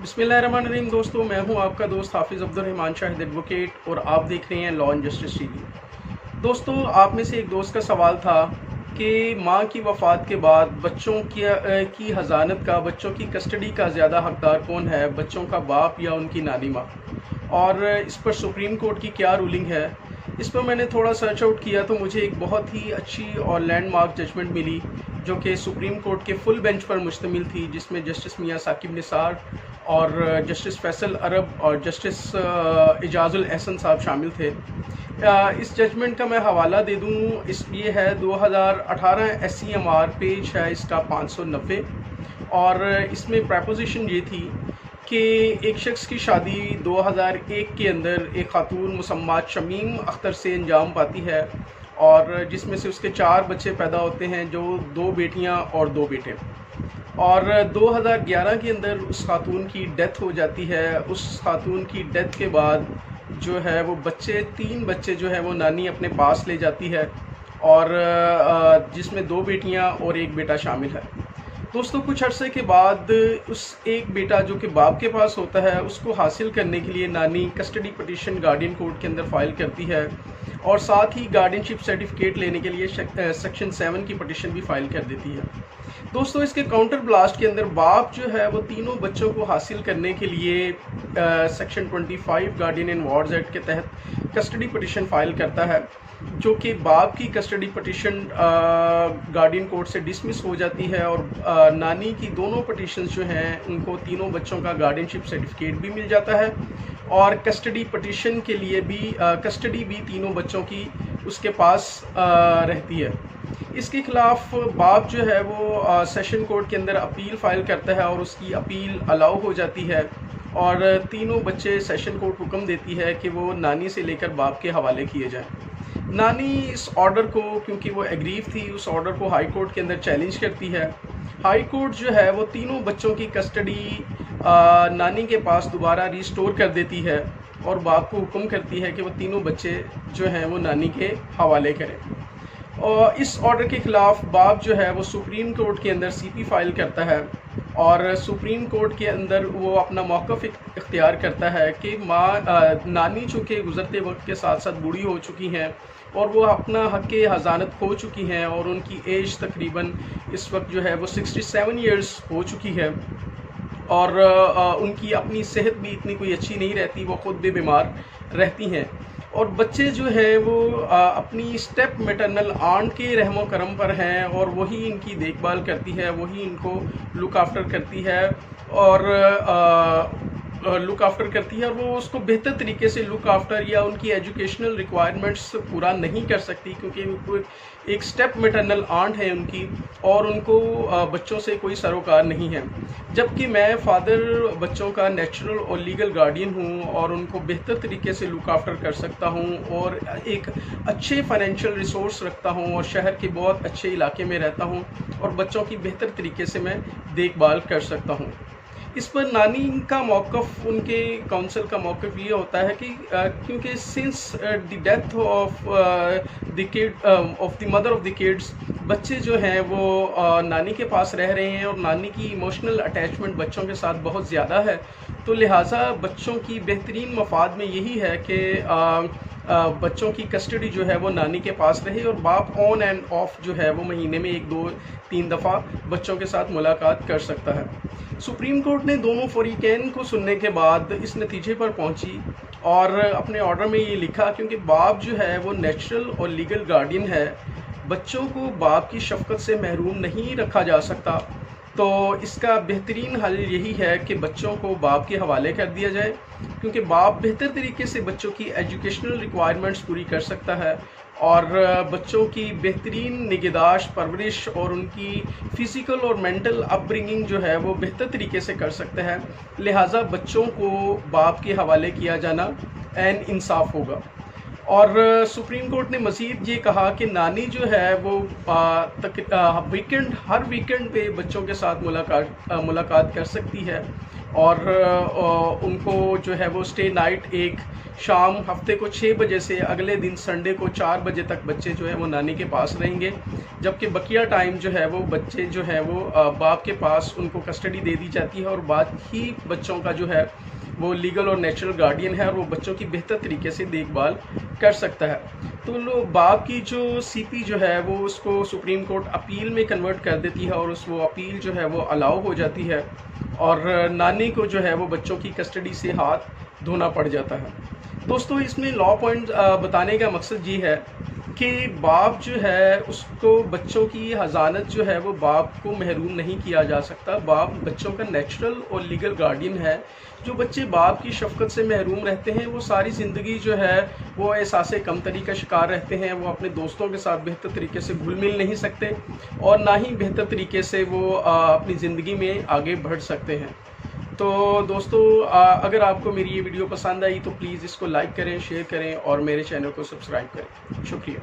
बिस्मिल्लाहिर्रहमानिर्रहीम। दोस्तों, मैं हूं आपका दोस्त हाफिज़ अब्दुल रहमान शाहिद एडवोकेट और आप देख रहे हैं लॉ एंड जस्टिस टीवी। दोस्तों, आप में से एक दोस्त का सवाल था कि मां की वफ़ात के बाद बच्चों की हज़ानत का, बच्चों की कस्टडी का ज़्यादा हकदार कौन है, बच्चों का बाप या उनकी नानी माँ, और इस पर सुप्रीम कोर्ट की क्या रूलिंग है। इस पर मैंने थोड़ा सर्च आउट किया तो मुझे एक बहुत ही अच्छी और लैंडमार्क जजमेंट मिली जो कि सुप्रीम कोर्ट के फुल बेंच पर मुश्तमिल थी, जिसमें जस्टिस मियां साकिब निसार और जस्टिस फैसल अरब और जस्टिस इजाजुल एहसन साहब शामिल थे। इस जजमेंट का मैं हवाला दे दूं, ये है 2018 SCMR, पेज है इसका 590, और इसमें प्रपोजिशन ये थी कि एक शख्स की शादी 2001 के अंदर एक खातून मुसम्मात शमीम अख्तर से अंजाम पाती है, और जिसमें से उसके 4 बच्चे पैदा होते हैं, जो 2 बेटियां और 2 बेटे। और 2011 के अंदर उस खातून की डेथ हो जाती है। उस खातून की डेथ के बाद जो है वो 3 बच्चे जो है वो नानी अपने पास ले जाती है, और जिसमें 2 बेटियां और 1 बेटा शामिल है। दोस्तों, कुछ अरसे के बाद उस एक बेटा जो कि बाप के पास होता है, उसको हासिल करने के लिए नानी कस्टडी पटिशन गार्डियन कोर्ट के अंदर फाइल करती है, और साथ ही गार्डियनशिप सर्टिफिकेट लेने के लिए सेक्शन 7 की पटिशन भी फाइल कर देती है। दोस्तों, इसके काउंटर ब्लास्ट के अंदर बाप जो है वो तीनों बच्चों को हासिल करने के लिए section 25 guardian and wards act के तहत कस्टडी पटिशन फाइल करता है, जो कि बाप की कस्टडी पटिशन गार्डियन कोर्ट से डिसमिस हो जाती है, और नानी की दोनों पटिशन्स जो हैं उनको तीनों बच्चों का गार्डियनशिप सर्टिफिकेट भी मिल जाता है, और कस्टडी पटिशन के लिए भी कस्टडी भी तीनों बच्चों की उसके पास रहती है। इसके खिलाफ बाप जो है वो सेशन कोर्ट के अंदर अपील फाइल करता है, और उसकी अपील अलाउ हो जाती है, और तीनों बच्चे सेशन कोर्ट हुक्म देती है कि वो नानी से लेकर बाप के हवाले किए जाएं। नानी इस ऑर्डर को, क्योंकि वो एग्रीव थी, उस ऑर्डर को हाई कोर्ट के अंदर चैलेंज करती है। हाई कोर्ट जो है वो तीनों बच्चों की कस्टडी नानी के पास दोबारा रिस्टोर कर देती है, और बाप को हुक्म करती है कि वो तीनों बच्चे जो हैं वो नानी के हवाले करें। और इस ऑर्डर के ख़िलाफ़ बाप जो है वो सुप्रीम कोर्ट के अंदर CP फाइल करता है, और सुप्रीम कोर्ट के अंदर वो अपना मौक़िफ़ इख्तियार करता है कि नानी चूँकि गुज़रते वक्त के साथ साथ बूढ़ी हो चुकी हैं, और वो अपना हक़ हज़ानत खो चुकी हैं, और उनकी एज तकरीबन इस वक्त जो है वो 67 ईयर्स हो चुकी है, और उनकी अपनी सेहत भी इतनी कोई अच्छी नहीं रहती, वो ख़ुद भी बीमार रहती हैं, और बच्चे जो हैं वो अपनी स्टेप मैटरनल आंट के रहमो करम पर हैं, और वही इनकी देखभाल करती है, वही इनको लुक आफ्टर करती है, और और वो उसको बेहतर तरीके से लुक आफ्टर या उनकी एजुकेशनल रिक्वायरमेंट्स पूरा नहीं कर सकती, क्योंकि वो एक स्टेप मैटरनल आंट है उनकी, और उनको बच्चों से कोई सरोकार नहीं है। जबकि मैं फादर बच्चों का नेचुरल और लीगल गार्डियन हूँ, और उनको बेहतर तरीके से लुक आफ्टर कर सकता हूँ, और एक अच्छे फाइनेंशियल रिसोर्स रखता हूँ, और शहर के बहुत अच्छे इलाके में रहता हूँ, और बच्चों की बेहतर तरीके से मैं देखभाल कर सकता हूँ। इस पर नानी का मौक़िफ़, उनके काउंसिल का मौक़िफ़ ये होता है कि क्योंकि since the death of the mother of the kids, बच्चे जो हैं वो नानी के पास रह रहे हैं, और नानी की इमोशनल अटैचमेंट बच्चों के साथ बहुत ज़्यादा है, तो लिहाजा बच्चों की बेहतरीन मफाद में यही है कि बच्चों की कस्टडी जो है वो नानी के पास रहे, और बाप ऑन एंड ऑफ जो है वो महीने में 1, 2, 3 दफ़ा बच्चों के साथ मुलाकात कर सकता है। सुप्रीम कोर्ट ने दोनों फरीकैन को सुनने के बाद इस नतीजे पर पहुंची, और अपने ऑर्डर में ये लिखा, क्योंकि बाप जो है वो नेचुरल और लीगल गार्डियन है, बच्चों को बाप की शफ़क़त से महरूम नहीं रखा जा सकता, तो इसका बेहतरीन हल यही है कि बच्चों को बाप के हवाले कर दिया जाए, क्योंकि बाप बेहतर तरीके से बच्चों की एजुकेशनल रिक्वायरमेंट्स पूरी कर सकता है, और बच्चों की बेहतरीन निगहदाश्त, परवरिश, और उनकी फ़िज़िकल और मेंटल अपब्रिंगिंग जो है वो बेहतर तरीके से कर सकता है। लिहाजा बच्चों को बाप के हवाले किया जाना ऐन इंसाफ होगा। اور سپریم کورٹ نے مزید یہ کہا کہ نانی جو ہے وہ ہر ویکنڈ پہ بچوں کے ساتھ ملاقات کر سکتی ہے، اور ان کو جو ہے وہ اسٹے نائٹ ایک شام ہفتے کو 6 بجے سے اگلے دن سنڈے کو 4 بجے تک بچے جو ہے وہ نانی کے پاس رہیں گے، جبکہ بقیہ ٹائم جو ہے وہ بچے جو ہے وہ باپ کے پاس ان کو کسٹڈی دے دی جاتی ہے، اور بعد ہی بچوں کا جو ہے وہ لیگل اور نیچرل گارڈین ہے، اور وہ بچوں کی بہتر طریقے سے دیکھ بھال کر سکتا ہے۔ تو باپ کی جو سی پی جو ہے وہ اس کو سپریم کورٹ اپیل میں کنورٹ کر دیتی ہے، اور وہ اپیل جو ہے وہ الاؤ ہو جاتی ہے، اور نانی کو جو ہے وہ بچوں کی کسٹڈی سے ہاتھ دھونا پڑ جاتا ہے۔ دوستو اس میں لا پوائنٹ بتانے کا مقصد یہ ہے کہ باپ جو ہے اس کو بچوں کی حضانت جو ہے وہ باپ کو محروم نہیں کیا جا سکتا۔ باپ بچوں کا نیچرل اور لیگل گارڈین ہے۔ جو بچے باپ کی شفقت سے محروم رہتے ہیں وہ ساری زندگی جو ہے وہ احساس کمتری کا شکار رہتے ہیں، وہ اپنے دوستوں کے ساتھ بہتر طریقے سے گھل مل نہیں سکتے، اور نہ ہی بہتر طریقے سے وہ اپنی زندگی میں آگے بڑھ سکتے ہیں۔ تو دوستو اگر آپ کو میری یہ ویڈیو پسند آئی تو پلیز اس کو لائک کریں، شیئر کریں، اور میرے چینل کو سبسکرائب کریں۔ شکریہ۔